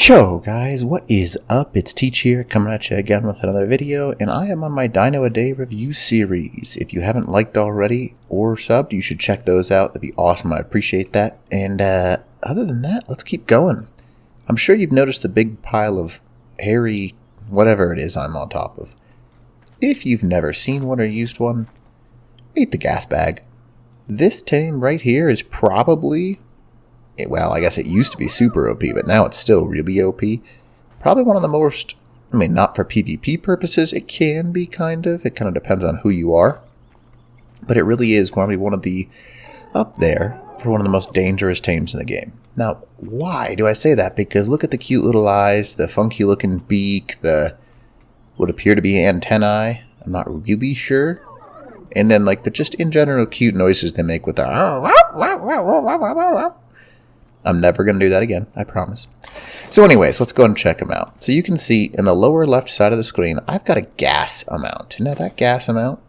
Yo guys, what is up? It's Teach here, coming at you again with another video, and I am on my Dino a Day review series. If you haven't liked already or subbed, you should check those out. That'd be awesome. I appreciate that. And other than that, let's keep going. I'm sure you've noticed the big pile of hairy whatever it is I'm on top of. If you've never seen one or used one, meet the Gasbag. This tame right here is probably... well, I guess it used to be super OP, but now it's still really OP. Probably one of the most, not for PvP purposes, it can be kind of. It kind of depends on who you are. But it really is probably one of the, up there, for one of the most dangerous tames in the game. Now, why do I say that? Because look at the cute little eyes, the funky looking beak, the what appear to be antennae. I'm not really sure. And then like the just in general cute noises they make with the... I'm never going to do that again, I promise. So anyways, let's go and check them out. So you can see in the lower left side of the screen, I've got a gas amount. Now that gas amount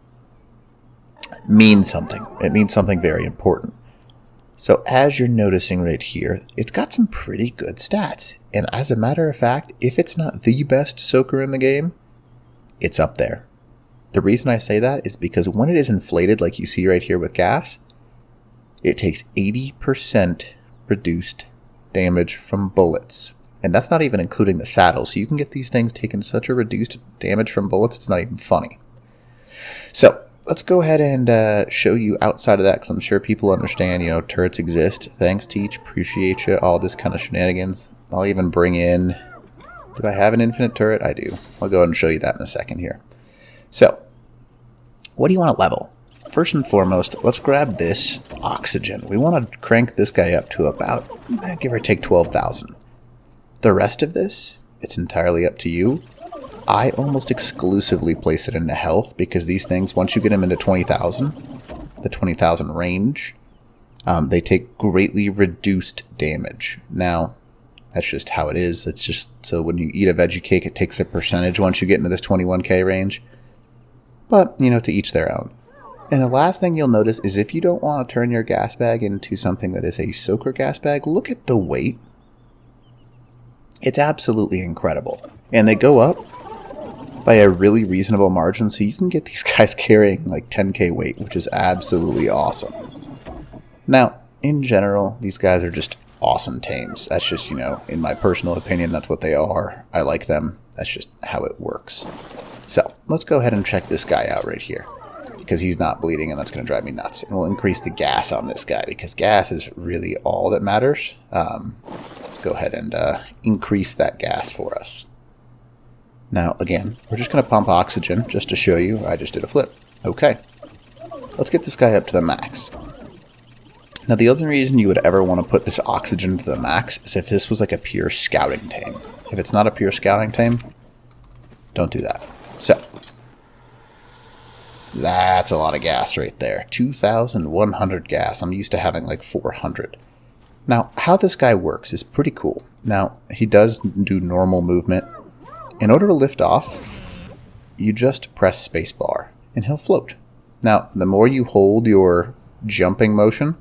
means something. It means something very important. So as you're noticing right here, it's got some pretty good stats. And as a matter of fact, if it's not the best soaker in the game, it's up there. The reason I say that is because when it is inflated, like you see right here with gas, it takes 80% reduced damage from bullets. And that's not even including the saddle. So you can get these things taking such a reduced damage from bullets, it's not even funny. So let's go ahead and show you outside of that, because I'm sure people understand, turrets exist. Thanks, Teach. Appreciate you. All this kind of shenanigans. I'll even bring in... do I have an infinite turret? I do. I'll go ahead and show you that in a second here. So, what do you want to level? First and foremost, let's grab this oxygen. We want to crank this guy up to about, give or take 12,000. The rest of this, it's entirely up to you. I almost exclusively place it into health because these things, once you get them into 20,000, the 20,000 range, they take greatly reduced damage. Now, that's just how it is. It's just, so when you eat a veggie cake, it takes a percentage once you get into this 21k range. But, to each their own. And the last thing you'll notice is if you don't want to turn your gas bag into something that is a soaker gas bag, look at the weight. It's absolutely incredible. And they go up by a really reasonable margin, so you can get these guys carrying like 10k weight, which is absolutely awesome. Now, in general, these guys are just awesome tames. That's just, in my personal opinion, that's what they are. I like them. That's just how it works. So, let's go ahead and check this guy out right here, because he's not bleeding, and that's going to drive me nuts. And we'll increase the gas on this guy, because gas is really all that matters. Let's go ahead and increase that gas for us. Now, again, we're just going to pump oxygen, just to show you. I just did a flip. Okay. Let's get this guy up to the max. Now, the other reason you would ever want to put this oxygen to the max is if this was like a pure scouting tame. If it's not a pure scouting tame, don't do that. So, that's a lot of gas right there. 2,100 gas. I'm used to having like 400. Now, how this guy works is pretty cool. Now, he does do normal movement. In order to lift off, you just press spacebar, and he'll float. Now, the more you hold your jumping motion,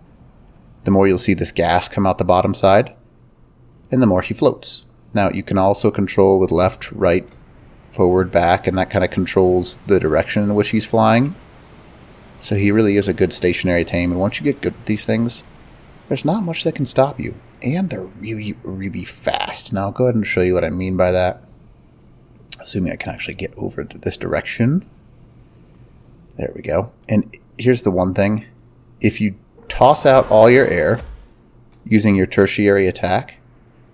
the more you'll see this gas come out the bottom side, and the more he floats. Now, you can also control with left, right, forward, back, and that kind of controls the direction in which he's flying. So he really is a good stationary tame, and once you get good at these things, there's not much that can stop you. And they're really, really fast. Now I'll go ahead and show you what I mean by that. Assuming I can actually get over to this direction. There we go. And here's the one thing. If you toss out all your air using your tertiary attack,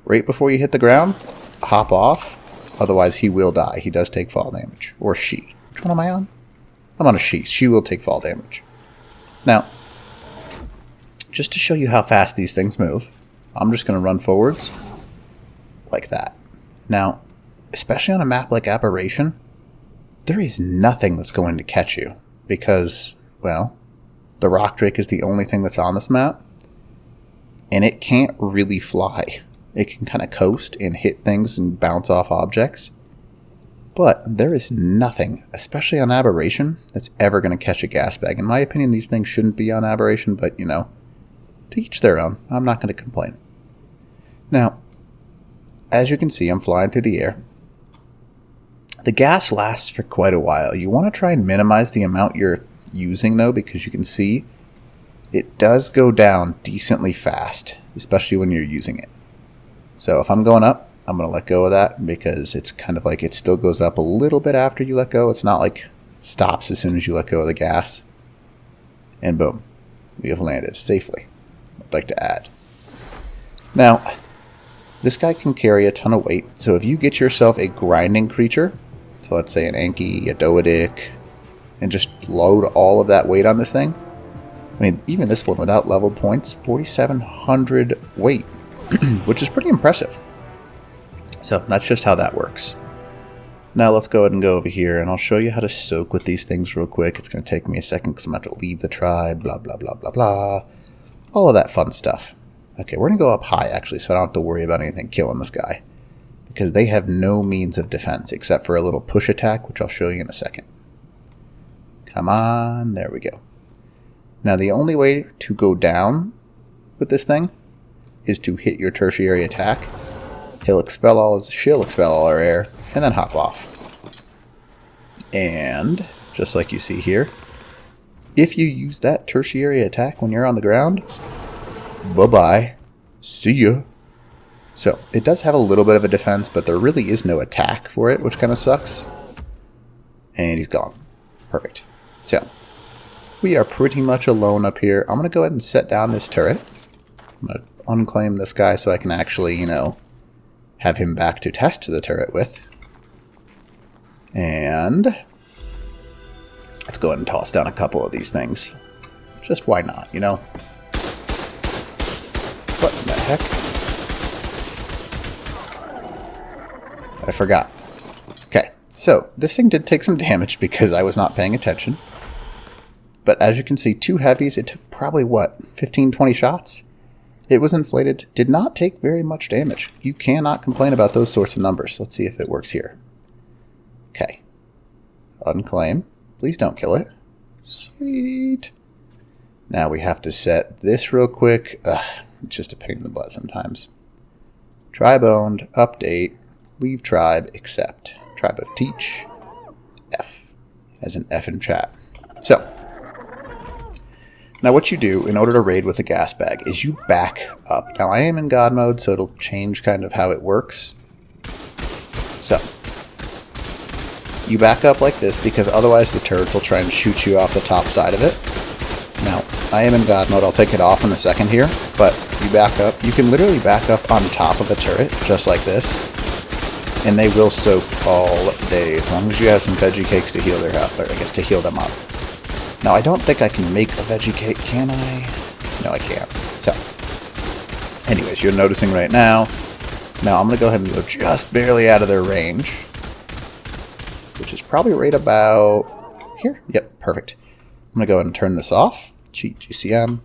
right before you hit the ground, hop off. Otherwise, he will die. He does take fall damage. Or she. Which one am I on? I'm on a she. She will take fall damage. Now, just to show you how fast these things move, I'm just going to run forwards like that. Now, especially on a map like Aberration, there is nothing that's going to catch you. Because, well, the Rock Drake is the only thing that's on this map. And it can't really fly. It can kind of coast and hit things and bounce off objects. But there is nothing, especially on Aberration, that's ever going to catch a gas bag. In my opinion, these things shouldn't be on Aberration, but, to each their own. I'm not going to complain. Now, as you can see, I'm flying through the air. The gas lasts for quite a while. You want to try and minimize the amount you're using, though, because you can see it does go down decently fast, especially when you're using it. So if I'm going up, I'm going to let go of that because it's kind of like it still goes up a little bit after you let go. It's not like stops as soon as you let go of the gas. And boom, we have landed safely. I'd like to add. Now, this guy can carry a ton of weight, so if you get yourself a grinding creature, so let's say an Anki, a Doedic, and just load all of that weight on this thing, I mean, even this one without level points, 4,700 weight, which is pretty impressive. So that's just how that works. Now let's go ahead and go over here, and I'll show you how to soak with these things real quick. It's going to take me a second because I'm going to have to leave the tribe, blah, blah, blah, blah, blah. All of that fun stuff. Okay, we're going to go up high, actually, so I don't have to worry about anything killing this guy. Because they have no means of defense except for a little push attack, which I'll show you in a second. Come on, there we go. Now, the only way to go down with this thing is to hit your tertiary attack. She'll expel all our air, and then hop off. And, just like you see here, if you use that tertiary attack when you're on the ground, bye-bye. See ya. So, it does have a little bit of a defense, but there really is no attack for it, which kind of sucks. And he's gone. Perfect. So, we are pretty much alone up here. I'm going to go ahead and set down this turret. I'm going to unclaim this guy so I can actually, have him back to test the turret with. And let's go ahead and toss down a couple of these things. Just why not, What in the heck? I forgot. Okay, so this thing did take some damage because I was not paying attention. But as you can see, 2 heavies, it took probably, 15, 20 shots? It was inflated, did not take very much damage. You cannot complain about those sorts of numbers. Let's see if it works here. Okay. Unclaim. Please don't kill it. Sweet. Now we have to set this real quick. It's just a pain in the butt sometimes. Tribe owned, update, leave tribe, accept. Tribe of teach, F, as an F in chat. So, now what you do in order to raid with a gas bag is you back up. Now I am in God mode, so it'll change kind of how it works. So, you back up like this because otherwise the turrets will try and shoot you off the top side of it. Now, I am in God mode. I'll take it off in a second here, but you back up. You can literally back up on top of a turret, just like this, and they will soak all day, as long as you have some veggie cakes to heal their health, or I guess to heal them up. Now, I don't think I can make a veggie cake, can I? No, I can't. So, anyways, you're noticing right now. Now, I'm going to go ahead and go just barely out of their range, which is probably right about here. Yep, perfect. I'm going to go ahead and turn this off. Cheat GCM.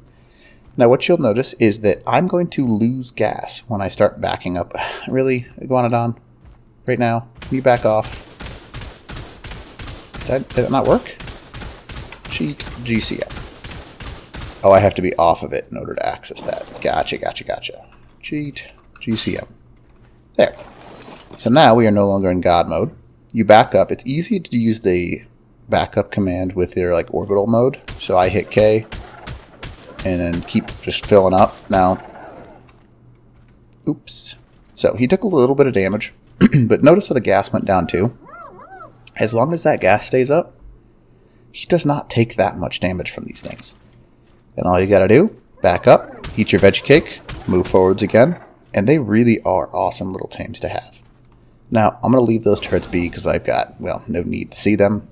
Now, what you'll notice is that I'm going to lose gas when I start backing up. Really, Iguanodon? Right now? Can you back off? Did it not work? Cheat GCM. Oh, I have to be off of it in order to access that. Gotcha. Cheat GCM. There. So now we are no longer in God mode. You back up. It's easy to use the backup command with your orbital mode. So I hit K and then keep just filling up. Now, oops. So he took a little bit of damage, but notice how the gas went down too. As long as that gas stays up, he does not take that much damage from these things. And all you gotta do, back up, eat your veggie cake, move forwards again, and they really are awesome little tames to have. Now, I'm going to leave those turrets be because I've got, no need to see them.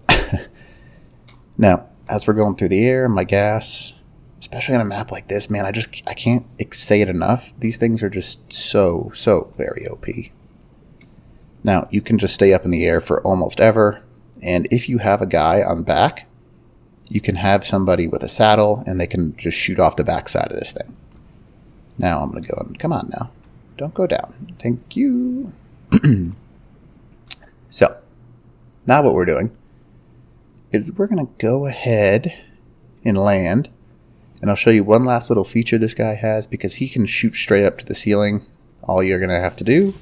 Now, as we're going through the air, my gas, especially on a map like this, man, I can't say it enough. These things are just so very OP. Now, you can just stay up in the air for almost ever, and if you have a guy on back, you can have somebody with a saddle, and they can just shoot off the backside of this thing. Now, I'm going to go and come on now. Don't go down. Thank you. So, now what we're doing is we're going to go ahead and land, and I'll show you one last little feature this guy has, because he can shoot straight up to the ceiling. All you're going to have to do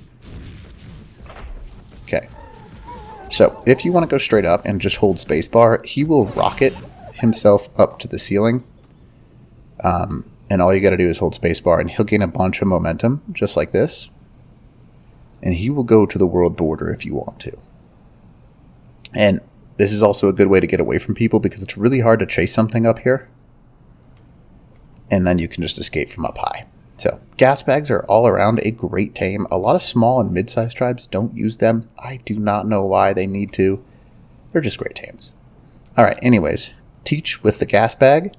So if you want to go straight up and just hold spacebar, he will rocket himself up to the ceiling. And all you got to do is hold spacebar, and he'll gain a bunch of momentum, just like this. And he will go to the world border if you want to. And this is also a good way to get away from people, because it's really hard to chase something up here. And then you can just escape from up high. So Gasbags are all around a great tame. A lot of small and mid-sized tribes don't use them. I do not know why they need to. They're just great tames. Alright, anyways, teach with the Gasbag.